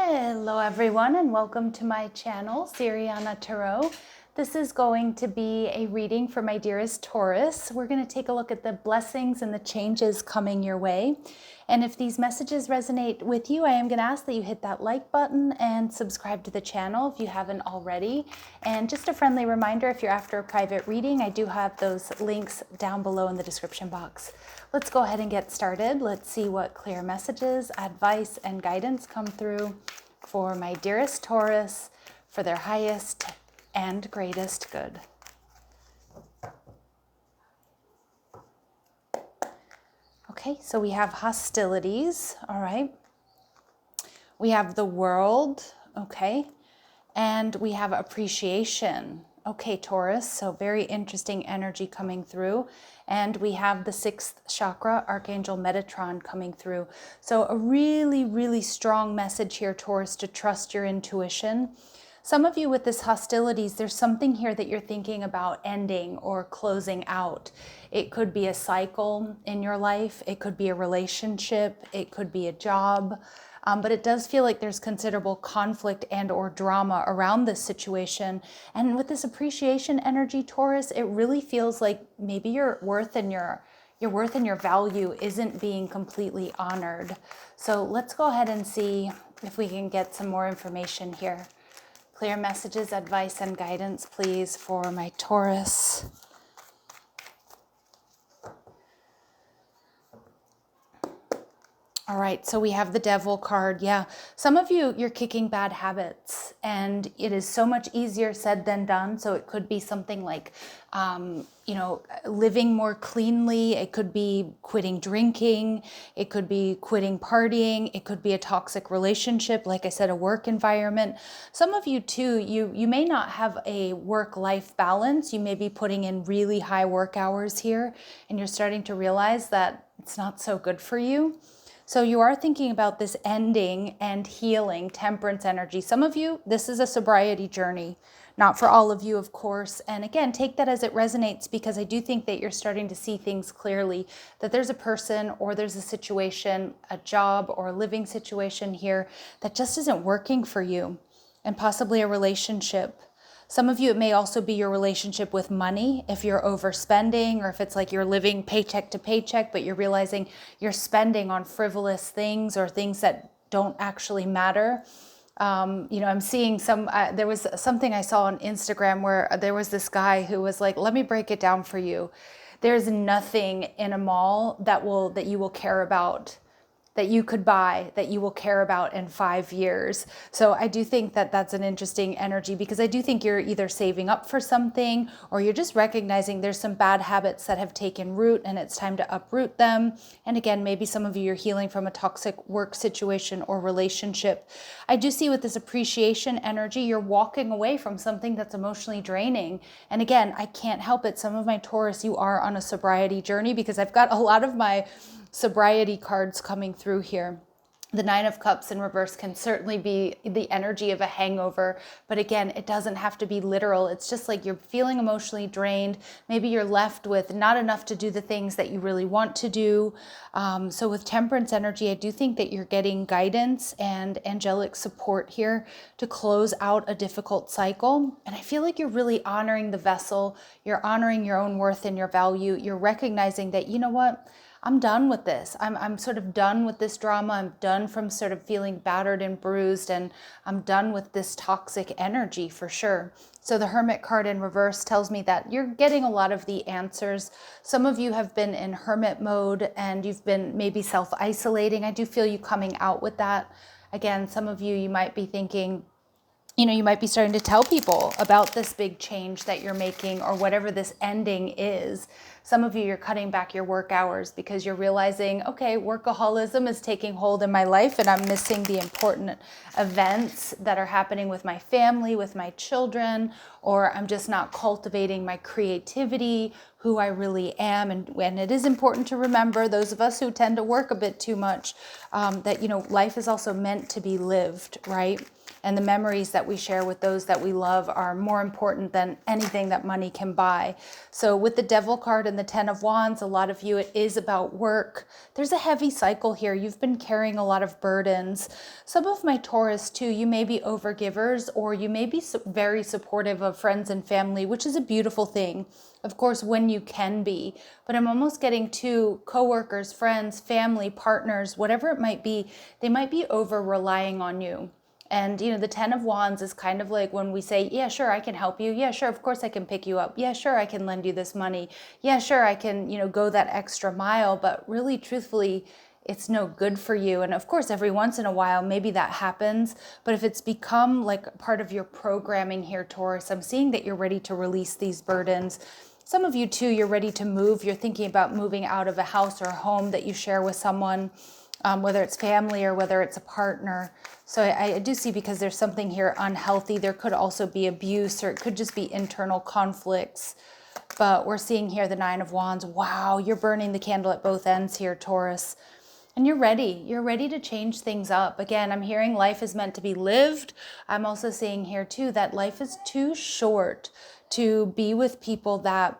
Hello everyone and welcome to my channel, Siriana Tarot. This is going to be a reading for my dearest Taurus. We're going to take a look at the blessings and the changes coming your way. And if these messages resonate with you, I am going to ask that you hit that like button and subscribe to the channel if you haven't already. And just a friendly reminder, if you're after a private reading, I do have those links down below in the description box. Let's go ahead and get started. Let's see what clear messages, advice, and guidance come through for my dearest Taurus for their highest and greatest good. Okay, so we have hostilities, all right. We have the world, okay, and we have appreciation. Okay, Taurus, so very interesting energy coming through. And we have the 6th chakra, Archangel Metatron, coming through. So a really, really strong message here, Taurus, to trust your intuition. Some of you with this hostilities, there's something here that you're thinking about ending or closing out. It could be a cycle in your life. It could be a relationship. It could be a job. But it does feel like there's considerable conflict and or drama around this situation. And with this appreciation energy, Taurus, it really feels like maybe your worth and your value isn't being completely honored. So let's go ahead and see if we can get some more information here. Clear messages, advice, and guidance, please, for my Taurus. All right, so we have the Devil card. Yeah, some of you, you're kicking bad habits, and it is so much easier said than done. So it could be something like, living more cleanly. It could be quitting drinking. It could be quitting partying. It could be a toxic relationship. Like I said, a work environment. Some of you too, you may not have a work-life balance. You may be putting in really high work hours here, and you're starting to realize that it's not so good for you. So you are thinking about this ending and healing, temperance energy. Some of you, this is a sobriety journey. Not for all of you, of course. And again, take that as it resonates, because I do think that you're starting to see things clearly, that there's a person or there's a situation, a job or a living situation here that just isn't working for you, and possibly a relationship. Some of you, it may also be your relationship with money, if you're overspending, or if it's like you're living paycheck to paycheck, but you're realizing you're spending on frivolous things or things that don't actually matter. I'm seeing there was something I saw on Instagram where there was this guy who was like, let me break it down for you. There's nothing in a mall that you will care about, that you could buy, that you will care about in 5 years. So I do think that that's an interesting energy, because I do think you're either saving up for something, or you're just recognizing there's some bad habits that have taken root and it's time to uproot them. And again, maybe some of you are healing from a toxic work situation or relationship. I do see with this appreciation energy, you're walking away from something that's emotionally draining. And again, I can't help it. Some of my Taurus, you are on a sobriety journey, because I've got a lot of my sobriety cards coming through here. The 9 of Cups in reverse can certainly be the energy of a hangover, but again, it doesn't have to be literal. It's just like you're feeling emotionally drained. Maybe you're left with not enough to do the things that you really want to do. So with temperance energy, I do think that you're getting guidance and angelic support here to close out a difficult cycle. And I feel like you're really honoring the vessel. You're honoring your own worth and your value. You're recognizing that, you know what? I'm done with this. I'm sort of done with this drama. I'm done from sort of feeling battered and bruised, and I'm done with this toxic energy for sure. So the Hermit card in reverse tells me that you're getting a lot of the answers. Some of you have been in hermit mode and you've been maybe self-isolating. I do feel you coming out with that. Again, some of you might be thinking, you might be starting to tell people about this big change that you're making, or whatever this ending is. Some of you, you're cutting back your work hours because you're realizing, okay, workaholism is taking hold in my life and I'm missing the important events that are happening with my family, with my children, or I'm just not cultivating my creativity, who I really am. And it is important to remember, those of us who tend to work a bit too much, that, life is also meant to be lived, right? And the memories that we share with those that we love are more important than anything that money can buy. So with the Devil card and the Ten of Wands, a lot of you, it is about work. There's a heavy cycle here. You've been carrying a lot of burdens. Some of my Taurus too, you may be overgivers, or you may be very supportive of friends and family, which is a beautiful thing. Of course, when you can be, but I'm almost getting to coworkers, friends, family, partners, whatever it might be, they might be over relying on you. And, the Ten of Wands is kind of like when we say, yeah, sure, I can help you. Yeah, sure, of course I can pick you up. Yeah, sure, I can lend you this money. Yeah, sure, I can, go that extra mile. But really, truthfully, it's no good for you. And of course, every once in a while, maybe that happens. But if it's become like part of your programming here, Taurus, I'm seeing that you're ready to release these burdens. Some of you too, you're ready to move. You're thinking about moving out of a house or a home that you share with someone, whether it's family or whether it's a partner. So I do see, because there's something here unhealthy. There could also be abuse, or it could just be internal conflicts. But we're seeing here the Nine of Wands. Wow, you're burning the candle at both ends here, Taurus. And you're ready. You're ready to change things up. Again, I'm hearing life is meant to be lived. I'm also seeing here too that life is too short to be with people that,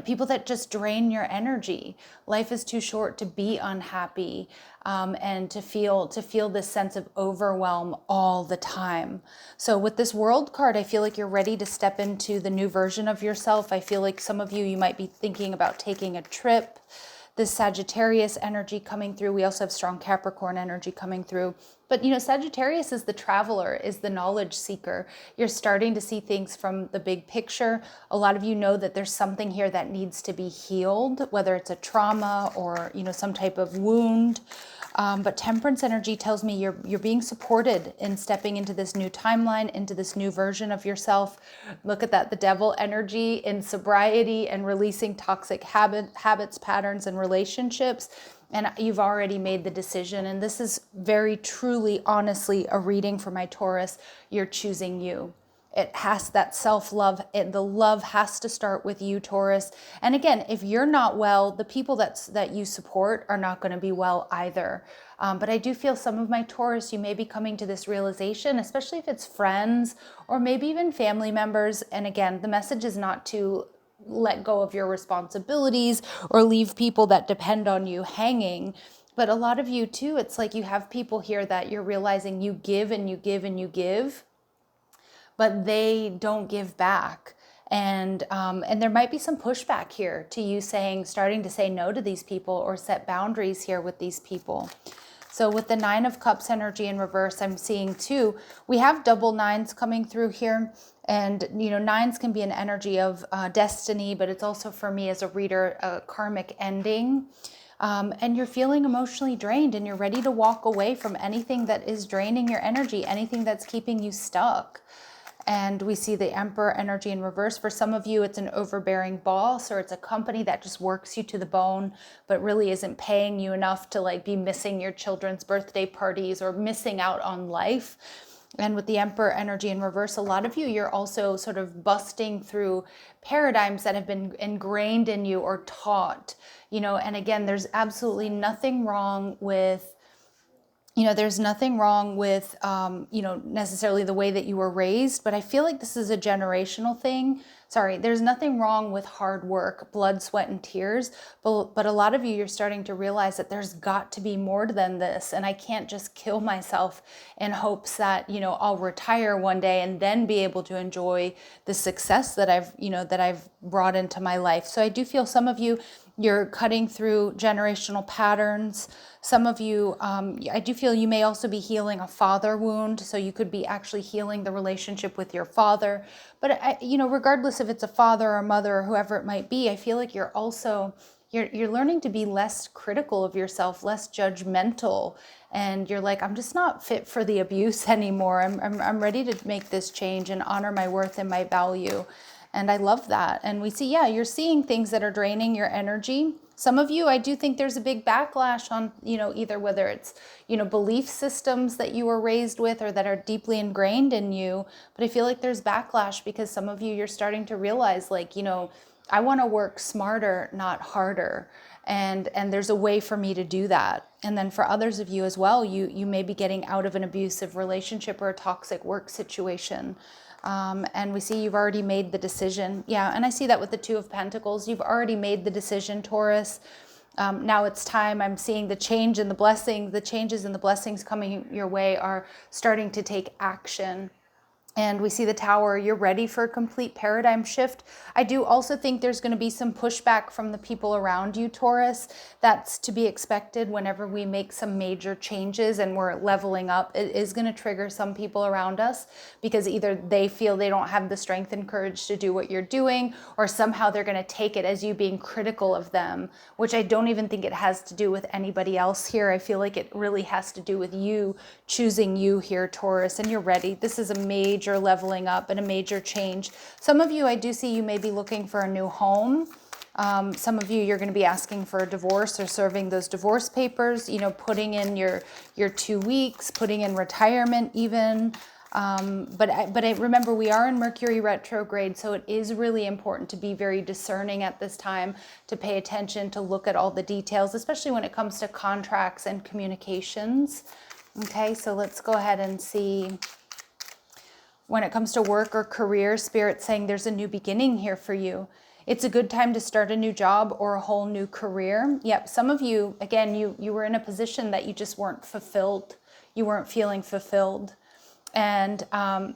people that just drain your energy. Life is too short to be unhappy, and to feel this sense of overwhelm all the time. So with this World card, I feel like you're ready to step into the new version of yourself. I feel like some of you might be thinking about taking a trip. This Sagittarius energy coming through. We also have strong Capricorn energy coming through. But, Sagittarius is the traveler, is the knowledge seeker. You're starting to see things from the big picture. A lot of you know that there's something here that needs to be healed, whether it's a trauma or, some type of wound. But Temperance energy tells me you're being supported in stepping into this new timeline, into this new version of yourself. Look at that, the Devil energy in sobriety and releasing toxic habits, patterns, and relationships. And you've already made the decision. And this is very truly, honestly, a reading for my Taurus. You're choosing you. It has that self-love. The love has to start with you, Taurus. And again, if you're not well, the people that you support are not going to be well either. But I do feel some of my Taurus, you may be coming to this realization, especially if it's friends or maybe even family members. And again, the message is not to let go of your responsibilities or leave people that depend on you hanging. But a lot of you too, it's like you have people here that you're realizing you give and you give and you give, but they don't give back. And there might be some pushback here to you starting to say no to these people or set boundaries here with these people. So with the Nine of Cups energy in reverse, I'm seeing too, we have double nines coming through here. And, nines can be an energy of destiny, but it's also, for me as a reader, a karmic ending. And you're feeling emotionally drained, and you're ready to walk away from anything that is draining your energy, anything that's keeping you stuck. And we see the Emperor energy in reverse. For some of you, it's an overbearing boss, or it's a company that just works you to the bone, but really isn't paying you enough to be missing your children's birthday parties or missing out on life. And with the Emperor energy in reverse, a lot of you, you're also sort of busting through paradigms that have been ingrained in you or taught, and again, there's absolutely nothing wrong with necessarily the way that you were raised, but I feel like this is a generational thing. There's nothing wrong with hard work, blood, sweat, and tears, but a lot of you, you're starting to realize that there's got to be more than this, and I can't just kill myself in hopes that, I'll retire one day and then be able to enjoy the success that I've brought into my life. So I do feel some of you, you're cutting through generational patterns. Some of you, I do feel you may also be healing a father wound. So you could be actually healing the relationship with your father. But, regardless if it's a father or a mother or whoever it might be, I feel like you're also, you're learning to be less critical of yourself, less judgmental. And you're like, I'm just not fit for the abuse anymore. I'm ready to make this change and honor my worth and my value. And I love that. And we see, you're seeing things that are draining your energy. Some of you, I do think there's a big backlash on, either whether it's, belief systems that you were raised with or that are deeply ingrained in you. But I feel like there's backlash because some of you, you're starting to realize I want to work smarter, not harder. And there's a way for me to do that. And then for others of you as well, you may be getting out of an abusive relationship or a toxic work situation. And we see you've already made the decision. Yeah, and I see that with the Two of Pentacles. You've already made the decision, Taurus. Now it's time. I'm seeing the change and the blessing. The changes and the blessings coming your way are starting to take action. And we see the Tower. You're ready for a complete paradigm shift. I do also think there's going to be some pushback from the people around you, Taurus. That's to be expected whenever we make some major changes and we're leveling up. It is going to trigger some people around us because either they feel they don't have the strength and courage to do what you're doing, or somehow they're going to take it as you being critical of them, which I don't even think it has to do with anybody else here. I feel like it really has to do with you choosing you here, Taurus, and you're ready. This is a major leveling up and a major change. Some of you, I do see you may be looking for a new home. Some of you, you're going to be asking for a divorce or serving those divorce papers, putting in your 2 weeks, putting in retirement even. But I remember we are in Mercury retrograde, so it is really important to be very discerning at this time, to pay attention, to look at all the details, especially when it comes to contracts and communications. Okay, so let's go ahead and see. When it comes to work or career, Spirit's saying there's a new beginning here for you. It's a good time to start a new job or a whole new career. Yep, some of you, again, you were in a position that you just weren't fulfilled. You weren't feeling fulfilled. And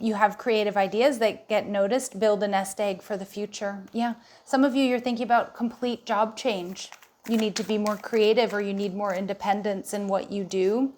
you have creative ideas that get noticed. Build a nest egg for the future. Yeah, some of you, you're thinking about complete job change. You need to be more creative, or you need more independence in what you do.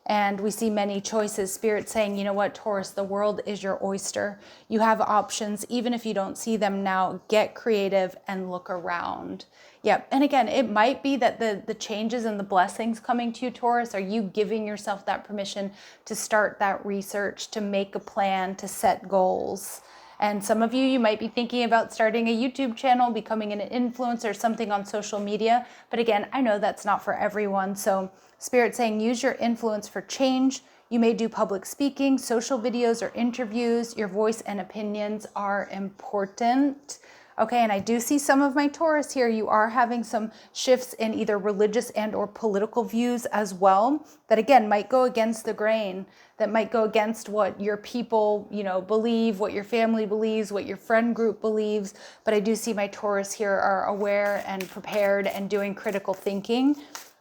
And we see many choices. Spirit saying, you know what, Taurus, the world is your oyster. You have options. Even if you don't see them now, get creative and look around. Yep. And again, it might be that the changes and the blessings coming to you, Taurus, are you giving yourself that permission to start that research, to make a plan, to set goals. And some of you, you might be thinking about starting a YouTube channel, becoming an influencer, something on social media. But again, I know that's not for everyone. So Spirit saying use your influence for change. You may do public speaking, social videos, or interviews. Your voice and opinions are important. Okay, and I do see some of my Taurus here. You are having some shifts in either religious and or political views as well, that again might go against the grain, that might go against what your people, believe, what your family believes, what your friend group believes. But I do see my Taurus here are aware and prepared and doing critical thinking.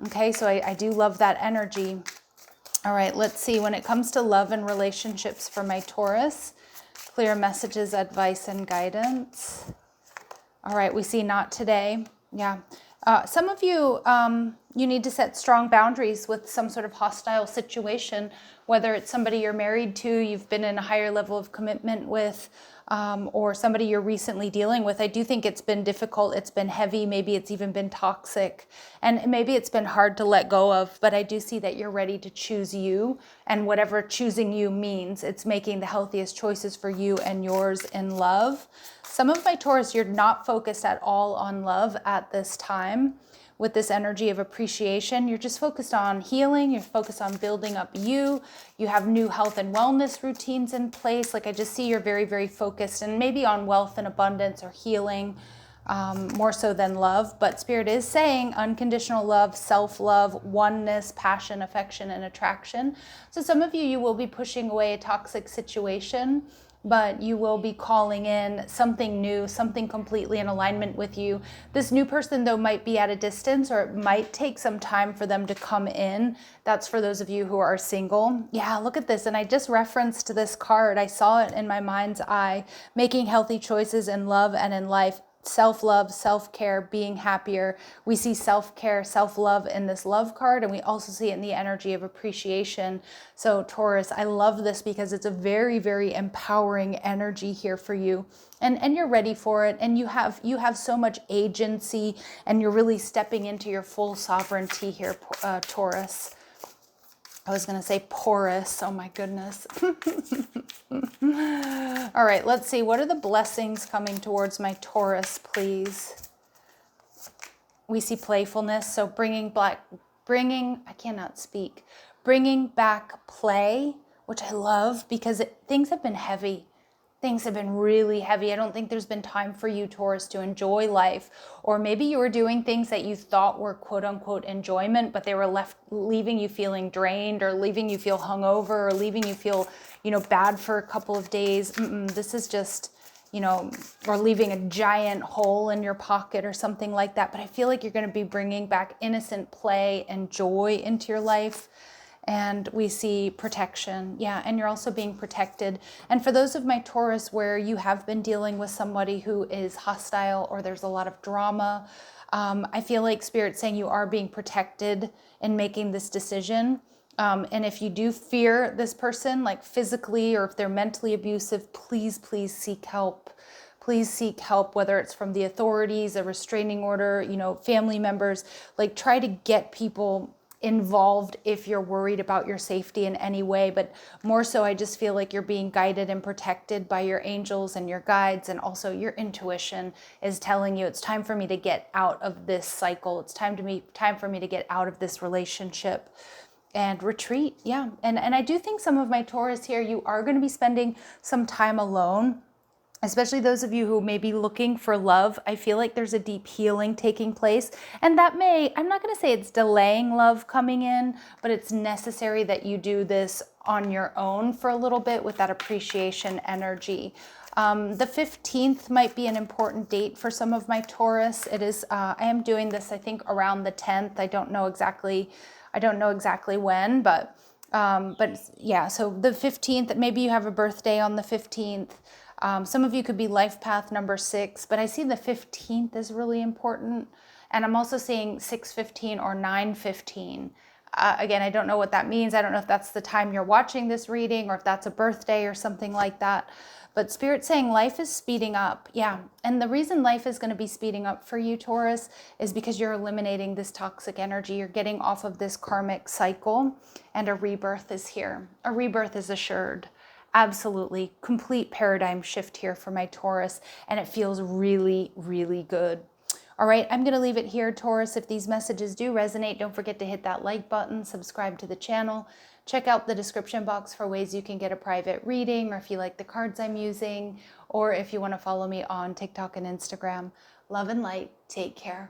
Okay, so I do love that energy. All right, let's see. When it comes to love and relationships for my Taurus, clear messages, advice, and guidance. All right, we see not today. Yeah. Some of you, you need to set strong boundaries with some sort of hostile situation, whether it's somebody you're married to, you've been in a higher level of commitment with, or somebody you're recently dealing with. I do think it's been difficult. It's been heavy. Maybe it's even been toxic, and maybe it's been hard to let go of, but I do see that you're ready to choose you, and whatever choosing you means, it's making the healthiest choices for you and yours in love. Some of my Taurus, you're not focused at all on love at this time. With this energy of appreciation, you're just focused on healing. You're focused on building up you. You have new health and wellness routines in place. Like I just see you're very, very focused, and maybe on wealth and abundance or healing, more so than love. But Spirit is saying unconditional love, self-love, oneness, passion, affection, and attraction. So some of you, you will be pushing away a toxic situation, but you will be calling in something new, something completely in alignment with you. This new person, though, might be at a distance, or it might take some time for them to come in. That's for those of you who are single. Yeah, look at this. And I just referenced this card. I saw it in my mind's eye. Making healthy choices in love and in life. Self-love, self-care, being happier. We see self-care, self-love in this love card, and we also see it in the energy of appreciation. So Taurus, I love this because it's a very, very empowering energy here for you. And you're ready for it, and you have so much agency, and you're really stepping into your full sovereignty here, Taurus. I was going to say porous. Oh my goodness. All right, let's see. What are the blessings coming towards my Taurus, please? We see playfulness. So bringing back play, which I love because things have been heavy. Things have been really heavy. I don't think there's been time for you, Taurus, to enjoy life. Or maybe you were doing things that you thought were quote unquote enjoyment, but they were leaving you feeling drained, or leaving you feel hungover, or leaving you feel, bad for a couple of days. This is just, or leaving a giant hole in your pocket or something like that. But I feel like you're going to be bringing back innocent play and joy into your life. And we see protection. Yeah, and you're also being protected. And for those of my Taurus where you have been dealing with somebody who is hostile, or there's a lot of drama, I feel like Spirit's saying you are being protected in making this decision. And if you do fear this person, like physically, or if they're mentally abusive, please seek help. Please seek help, whether it's from the authorities, a restraining order, family members. Like, try to get people involved if you're worried about your safety in any way. But more so, I just feel like you're being guided and protected by your angels and your guides, and also your intuition is telling you it's time for me to get out of this cycle. It's time for me to get out of this relationship and retreat. Yeah. And I do think some of my Taurus here, you are going to be spending some time alone. Especially those of you who may be looking for love. I feel like there's a deep healing taking place. And that I'm not going to say it's delaying love coming in, but it's necessary that you do this on your own for a little bit with that appreciation energy. The 15th might be an important date for some of my Taurus. It is, I am doing this, I think, around the 10th. I don't know exactly when, but yeah, so the 15th, maybe you have a birthday on the 15th. Some of you could be life path number 6, but I see the 15th is really important. And I'm also seeing 6:15 or 9:15. Again, I don't know what that means. I don't know if that's the time you're watching this reading, or if that's a birthday or something like that. But Spirit's saying life is speeding up. Yeah. And the reason life is going to be speeding up for you, Taurus, is because you're eliminating this toxic energy. You're getting off of this karmic cycle, and a rebirth is here. A rebirth is assured. Absolutely. Complete paradigm shift here for my Taurus, and it feels really, really good. All right, I'm going to leave it here, Taurus. If these messages do resonate, don't forget to hit that like button, subscribe to the channel. Check out the description box for ways you can get a private reading, or if you like the cards I'm using, or if you want to follow me on TikTok and Instagram. Love and light. Take care.